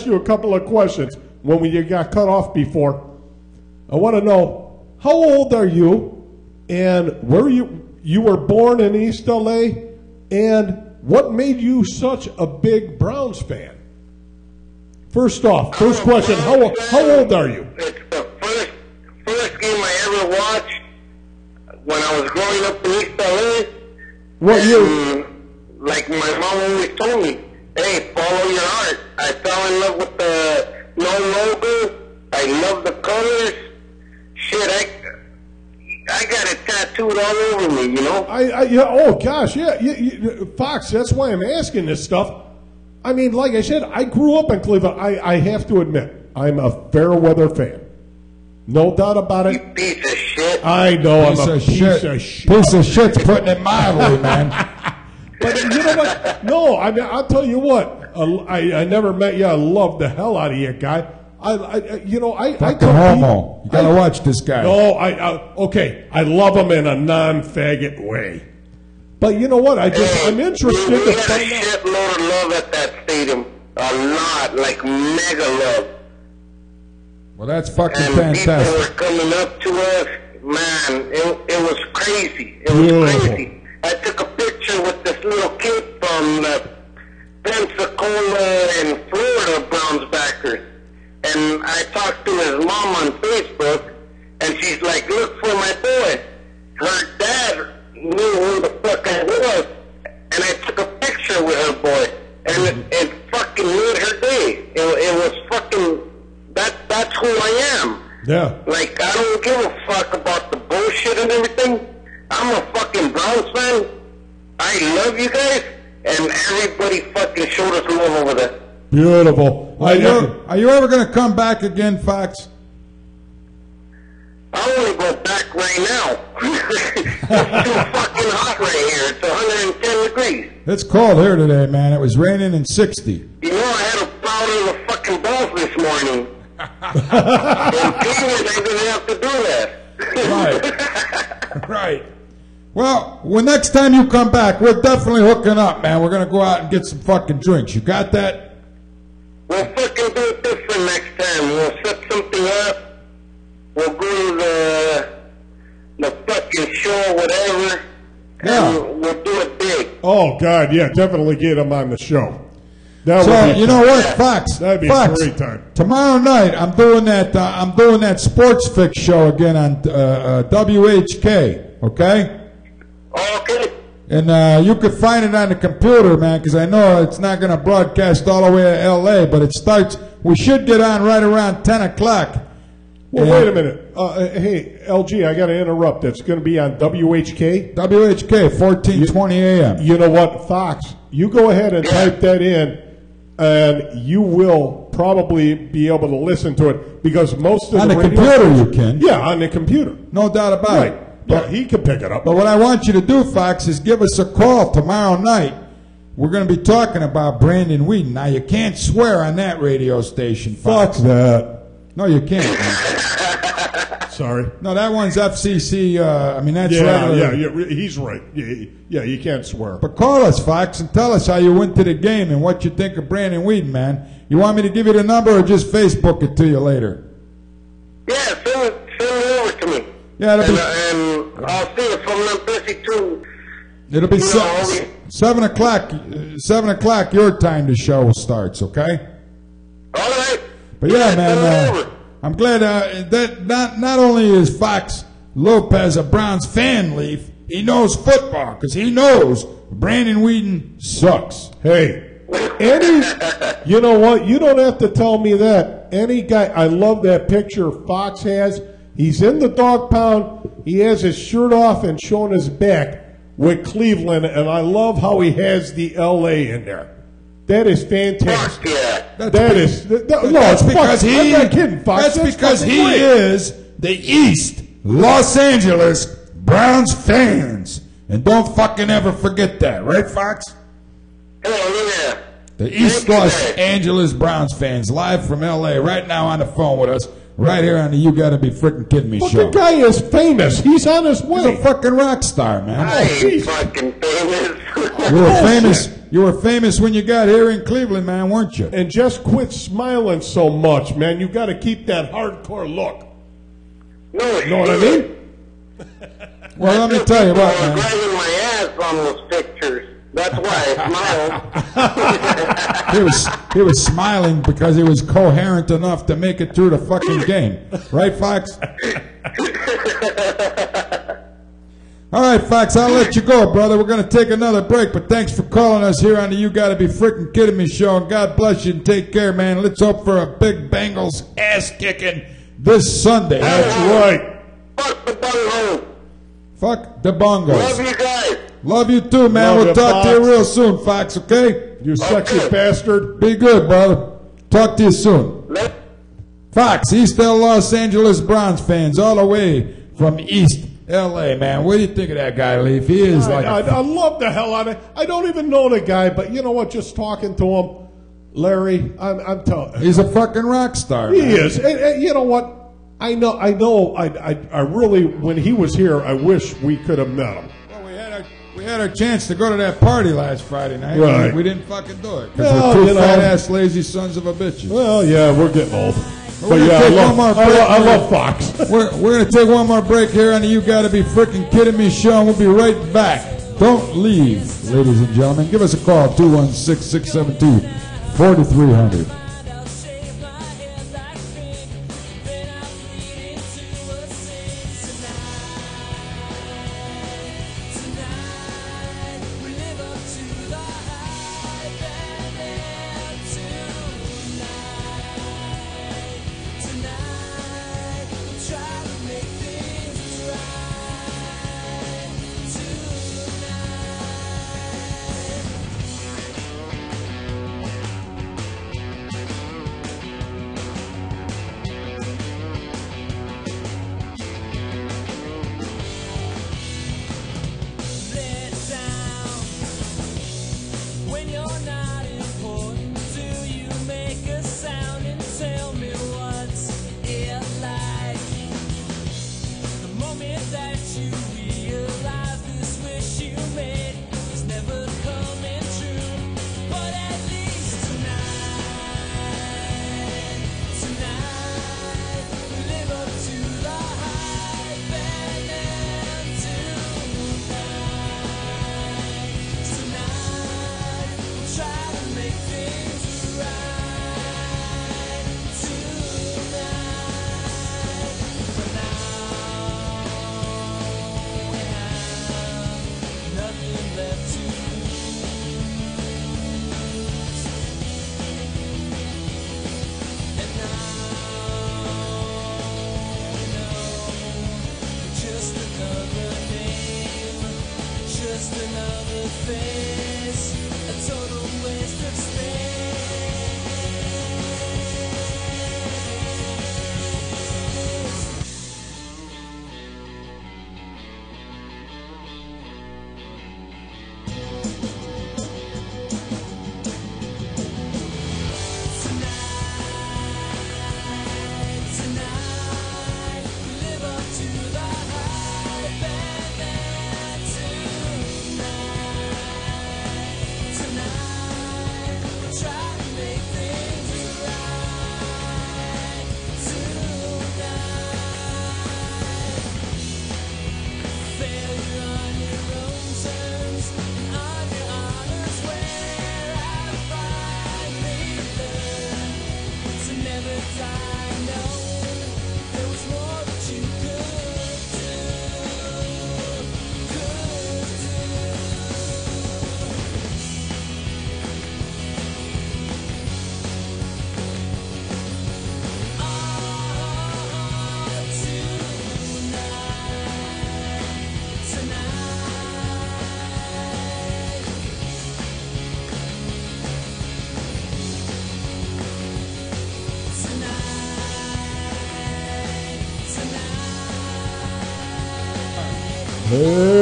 you a couple of questions. When you got cut off before, I want to know, how old are you, and where you were born in East LA, and what made you such a big Browns fan? First off, first question, how old are you? It's the first game I ever watched when I was growing up in East LA. What year? Like my mom always told me, hey, follow your heart. I fell in love with the no logo. I love the colors. Shit, I got it tattooed all over me, you know? Oh, gosh, yeah. Fox, that's why I'm asking this stuff. I mean, like I said, I grew up in Cleveland. I have to admit, I'm a fair weather fan. No doubt about it. You piece of shit. I know I'm a piece of shit. Piece of shit's putting it mildly, man. But you know what? No, I mean, I'll tell you what. I never met you. I love the hell out of you, guy. Fucking homo. You gotta watch this guy. No, okay. I love him in a non-faggot way. But you know what? I'm interested to find out. We had a shitload of love at that stadium. A lot, like mega love. Well, that's fucking and fantastic. People were coming up to us. Man, it was crazy. It was crazy. I took a picture with this little kid from the Pensacola and Florida Browns backers. And I talked to his mom on Facebook, and she's like, look for my boy. Her dad knew who the fuck I was, and I took a picture with her boy, and it fucking made her day. It was fucking, that's who I am. Yeah. Like, I don't give a fuck about the bullshit and everything. I'm a fucking Browns fan. I love you guys, and everybody fucking showed us love over there. Beautiful. Are you ever going to come back again, Fox? I want to go back right now. It's too fucking hot right here. It's 110 degrees. It's cold here today, man. It was raining and 60. You know, I had to powder the fucking balls this morning. In Cleveland, I didn't have to do that. Right. Right. Well, next time you come back, we're definitely hooking up, man. We're going to go out and get some fucking drinks. You got that? We'll fucking do it different next time. We'll set something up. We'll go to the fucking show, whatever. Yeah. And we'll do it big. Oh, God, yeah, definitely get him on the show. So, you know what, Fox? That'd be Fox, a great time. Tomorrow night, I'm doing that Sports Fix show again on WHK, okay? Okay. And you could find it on the computer, man, because I know it's not going to broadcast all the way to L.A., but it starts, we should get on right around 10 o'clock. Well, wait a minute. Hey, LG, I got to interrupt. It's going to be on WHK? WHK, 1420 a.m. You know what, Fox? You go ahead and type that in, and you will probably be able to listen to it, because most of on the computer you can. Yeah, on the computer. No doubt about it. But he can pick it up. But what I want you to do, Fox, is give us a call tomorrow night. We're going to be talking about Brandon Weeden. Now, you can't swear on that radio station, Fox. Fuck that. No, you can't, man. Sorry. No, that one's FCC. That's Yeah, he's right. Yeah, you can't swear. But call us, Fox, and tell us how you went to the game and what you think of Brandon Weeden, man. You want me to give you the number or just Facebook it to you later? Yeah, send it over to me. Yeah, and I'll see if I'm not busy too. It'll be 7 o'clock. 7 o'clock your time. The show starts. Okay. All right. But yeah, man, I'm glad that not only is Fox Lopez a Browns fan, Leaf, he knows football because he knows Brandon Weeden sucks. Hey, you know what? You don't have to tell me that. Any guy, I love that picture Fox has. He's in the dog pound. He has his shirt off and showing his back with Cleveland, and I love how he has the L.A. in there. That is fantastic. Yeah. That's because he. I'm not kidding, Fox. That's because he is the East Los Angeles Browns fans, and don't fucking ever forget that, right, Fox? Hell yeah. The East Los Angeles Browns fans, live from L.A. right now on the phone with us, right here on the You Gotta Be Frickin' Kidding Me show. The guy is famous. He's on his way. He's a fucking rock star, man. I ain't fucking famous. You were famous when you got here in Cleveland, man, weren't you? And just quit smiling so much, man. You got to keep that hardcore look. No, you know what I mean? Well, let me tell you what, man. Dragging my ass on those pictures. That's why I smiled. He was smiling because he was coherent enough to make it through the fucking game. Right, Fox? All right, Fox, I'll let you go, brother. We're going to take another break, but thanks for calling us here on the You Gotta Be Frickin' Kidding Me show, and God bless you and take care, man. Let's hope for a big Bengals ass-kicking this Sunday. That's right. Fuck the bunghole. Fuck the bongos. Love you guys. Love you too, man. Love We'll you, talk to you Fox. real soon, Fox, okay? You sexy Okay. bastard. Be good, brother. Talk to you soon. Fox, East Los Angeles Browns fans, all the way from East L.A., man. What do you think of that guy, Leaf? He is like I love the hell out of it. I don't even know the guy, but you know what? Just talking to him, Larry, I'm telling. he's a fucking rock star, He man. is. And you know what? I know. I really, when he was here, I wish we could have met him. Well, we had our chance to go to that party last Friday night. Right. We didn't fucking do it because Well, we're you two know. fat-ass, lazy sons of a bitches. Well, yeah, we're getting old. We're But gonna yeah, take one more break. I love Fox. We're going to take one more break here on the You Gotta Be Frickin' Kidding Me show, and we'll be right back. Don't leave, ladies and gentlemen. Give us a call, 216-672-4300.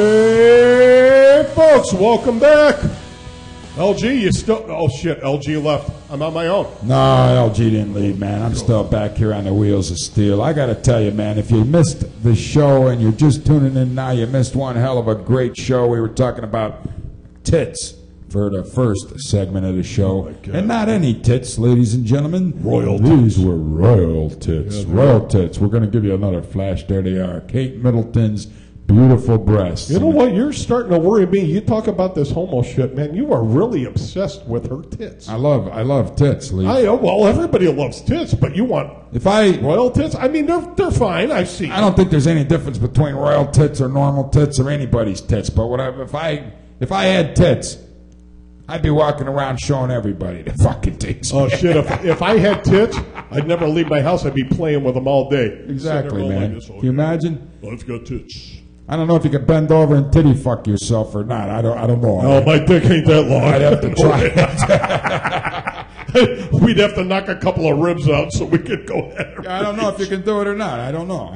Hey, folks, welcome back. LG, you still... Oh, shit, LG left. I'm on my own. No, LG didn't leave, man. I'm still back here on the wheels of steel. I got to tell you, man, if you missed the show and you're just tuning in now, you missed one hell of a great show. We were talking about tits for the first segment of the show. God. And not any tits, ladies and gentlemen. Royal These were royal tits. Yeah, royal tits. We're going to give you another flash. There they are. Kate Middleton's Beautiful breasts. You know what? You're starting to worry me. You talk about this homo shit, man. You are really obsessed with her tits. I love tits, Lee. Well, everybody loves tits, but you want royal tits? I mean, they're fine. I've seen. I don't think there's any difference between royal tits or normal tits or anybody's tits. But if I had tits, I'd be walking around showing everybody the fucking tits. Oh shit! If I had tits, I'd never leave my house. I'd be playing with them all day. Exactly, man. Like Can you imagine? I've got tits. I don't know if you could bend over and titty fuck yourself or not. I don't know. No, my dick ain't that long. I'd have to try. We'd have to knock a couple of ribs out so we could go ahead. I don't know if you can do it or not. I don't know.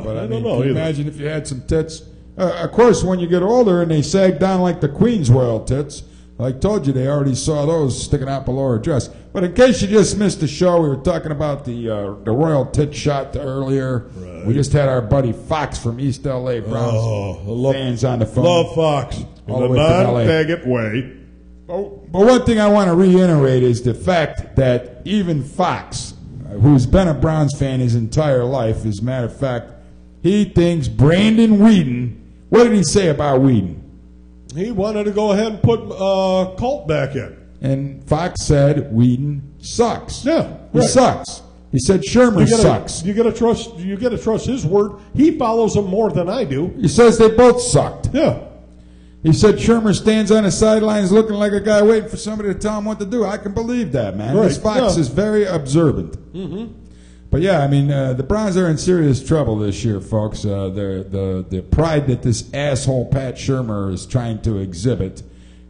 But I don't know. Can you imagine if you had some tits? Of course, when you get older and they sag down like the Queen's royal tits, like I told you, they already saw those sticking out below her dress. But in case you just missed the show, we were talking about the royal tit shot earlier. Right. We just had our buddy Fox from East L.A. Browns fans on the phone. Love Fox in a non-faggot way. But one thing I want to reiterate is the fact that even Fox, who's been a Browns fan his entire life, as a matter of fact, he thinks Brandon Weeden, what did he say about Weeden? He wanted to go ahead and put Colt back in. And Fox said Weeden sucks. Yeah, he sucks. He said Shermer sucks. You gotta trust his word. He follows him more than I do. He says they both sucked. Yeah. He said Shermer stands on the sidelines looking like a guy waiting for somebody to tell him what to do. I can believe that, man. Right. This Fox is very observant. Mm-hmm. But yeah, I mean, the Browns are in serious trouble this year, folks. The pride that this asshole Pat Shermer is trying to exhibit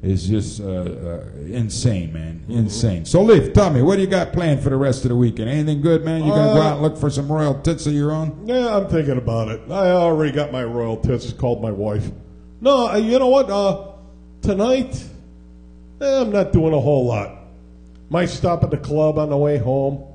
is just insane, man. Mm-hmm. Insane. So, Leaf, tell me, what do you got planned for the rest of the weekend? Anything good, man? You gonna go out and look for some royal tits of your own? Yeah, I'm thinking about it. I already got my royal tits. It's called my wife. No, you know what? Tonight, I'm not doing a whole lot. Might stop at the club on the way home.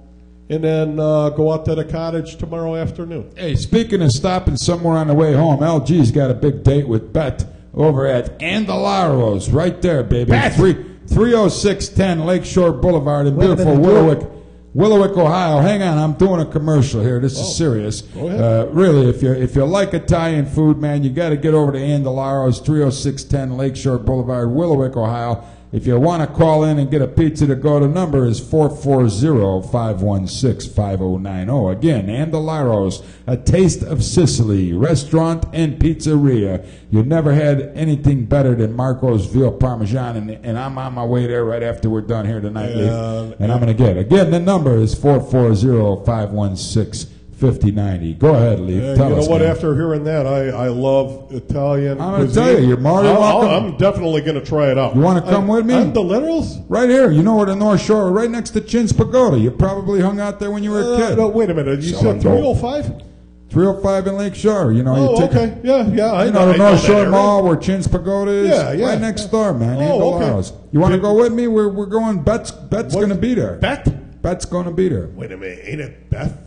And then go out to the cottage tomorrow afternoon. Hey, speaking of stopping somewhere on the way home, LG's got a big date with Bet over at Andalaro's, right there, baby. 30610 Lakeshore Boulevard in beautiful Willowick, Ohio. Hang on, I'm doing a commercial here. This is serious. Go ahead. Really, if you like Italian food, man, you got to get over to Andalaro's, 30610 Lakeshore Boulevard, Willowick, Ohio. If you want to call in and get a pizza to go, the number is 440-516-5090. Again, Andalaro's, a taste of Sicily, restaurant and pizzeria. You've never had anything better than Marco's Veal Parmesan, and I'm on my way there right after we're done here tonight, and I'm going to get it. Again, the number is 440-516-5090. Go ahead, Lee. Tell us, what? Man. After hearing that, I love Italian. I'm going to tell you, you're more than welcome. I'm definitely going to try it out. You want to come with me? I'm the Literals? Right here. You know where the North Shore, right next to Chin's Pagoda. You probably hung out there when you were a kid. No, wait a minute. You said 305? 305 in Lake Shore. You know, okay. Yeah. I know the North Shore Mall where Chin's Pagoda is. Yeah. Right next door, man. Okay. You want to go with me? We're going. Bet's going to be there. Bet's going to be there. Wait a minute. Ain't it Beth?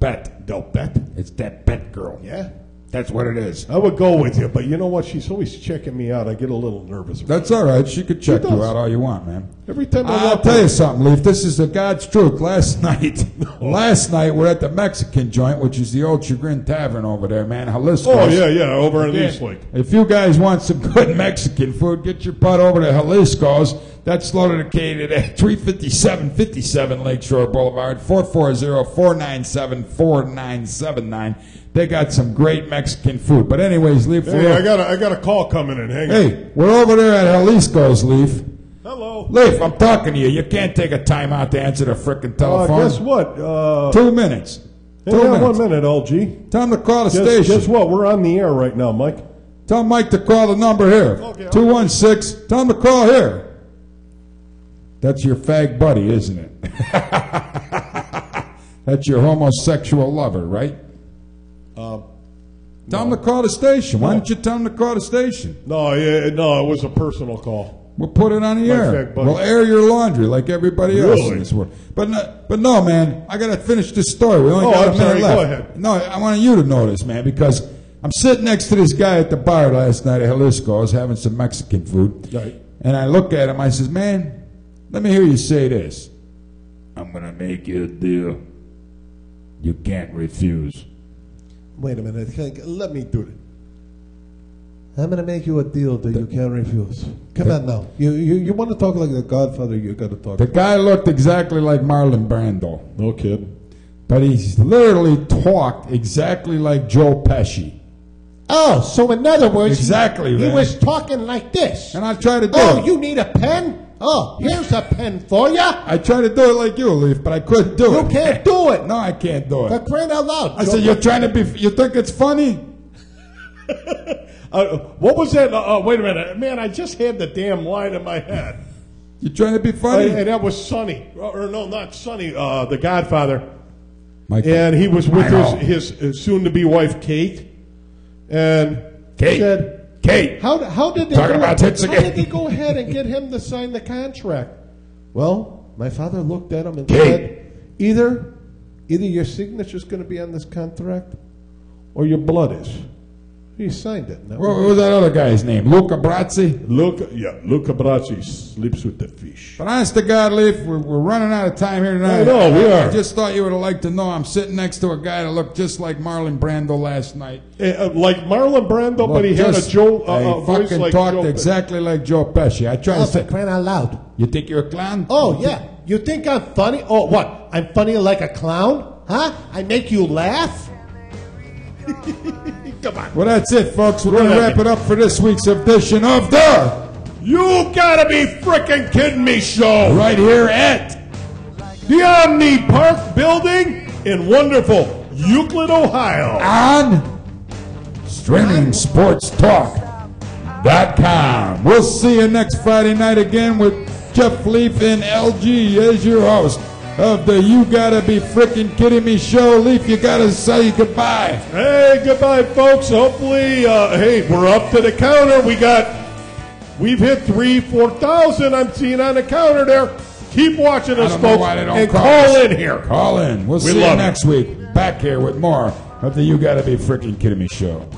Bet. No, Bet. It's that Bet girl. Yeah? That's what it is. I would go with you, but you know what? She's always checking me out. I get a little nervous. That's all right. She could check you out all you want, man. Every time I'll tell you something, Leaf. This is the God's truth. Last night we're at the Mexican joint, which is the old Chagrin Tavern over there, man. Jalisco. Oh, yeah, over in East Lake. If you guys want some good Mexican food, get your butt over to Jalisco's. That's located at 35757 Lakeshore Boulevard, 440-497-4979. They got some great Mexican food. But anyways, Leaf. Hey, I got a call coming in. Hang on. Hey, we're over there at Jalisco's, Leaf. Hello. Leaf, I'm talking to you. You can't take a time out to answer the frickin' telephone. Guess what? 2 minutes. Hang on 1 minute, LG. Tell him to call the station. Guess what? We're on the air right now, Mike. Tell Mike to call the number here. Okay, 216. Tell him to call here. That's your fag buddy, isn't it? That's your homosexual lover, right? Tell him to call the station. Why don't you tell him to call the station? No, it was a personal call. We'll put it on the air. We'll air your laundry like everybody else in this world. But no, man, I got to finish this story. We only got a minute left. Go ahead. No, I want you to know this, man, because I'm sitting next to this guy at the bar last night at Jalisco. I was having some Mexican food. Right. And I look at him. I says, man, let me hear you say this. I'm going to make you a deal you can't refuse. Wait a minute. Let me do it. I'm going to make you a deal that you can't refuse. Come on now. You want to talk like the Godfather, you got to talk. The guy looked exactly like Marlon Brando. No kid. But he's literally talked exactly like Joe Pesci. Oh, so in other words, Exactly, he man. was talking like this. And I try to do Oh, it. you need a pen? Oh, here's a pen for you. I try to do it like you, Leaf, but I couldn't do it. You can't do it. No, I can't do For it. crying out loud. I said, you're trying to be, you think it's funny? What was that? Wait a minute. Man, I just had the damn line in my head. You trying to be funny? And that was Sonny. Or no, not Sonny, the Godfather. Michael. And he was with Michael. his soon-to-be wife, Kate. And Kate. said, Kate. How did they Talking about tits how again. did they go ahead and get him to sign the contract? Well, my father looked at him and Kate. said, either your signature's going to be on this contract or your blood is. He signed it. What was that other guy's name? Luca Brazzi? Luca Bracci sleeps with the fish. But honest to God, Leaf, we're running out of time here tonight. I know, we are. I just thought you would have liked to know I'm sitting next to a guy that looked just like Marlon Brando last night. Like Marlon Brando, but he had a he voice fucking like talked Joe. exactly like Joe Pesci. I tried Oh, to say, for crying out loud. you think you're a clown? Oh, yeah. You think I'm funny? Oh, what? I'm funny like a clown? Huh? I make you laugh? Come on. Well, that's it, folks. We're going to wrap it up for this week's edition of the You gotta be frickin' kidding me show. right here at The Omni Park Building in wonderful Euclid, Ohio. on StreamingSportsTalk.com. We'll see you next Friday night again with Jeff Leaf and LG as your host of the You Gotta Be Frickin' Kidding Me show. Leaf, you gotta say goodbye. Hey, goodbye, folks. Hopefully, hey, we're up to the counter. We've hit 4,000. I'm seeing on the counter there. Keep watching us, I don't know folks, why they don't and call call us. in here. Call in. We'll see you love it. next week. Back here with more of the You Gotta Be Frickin' Kidding Me show.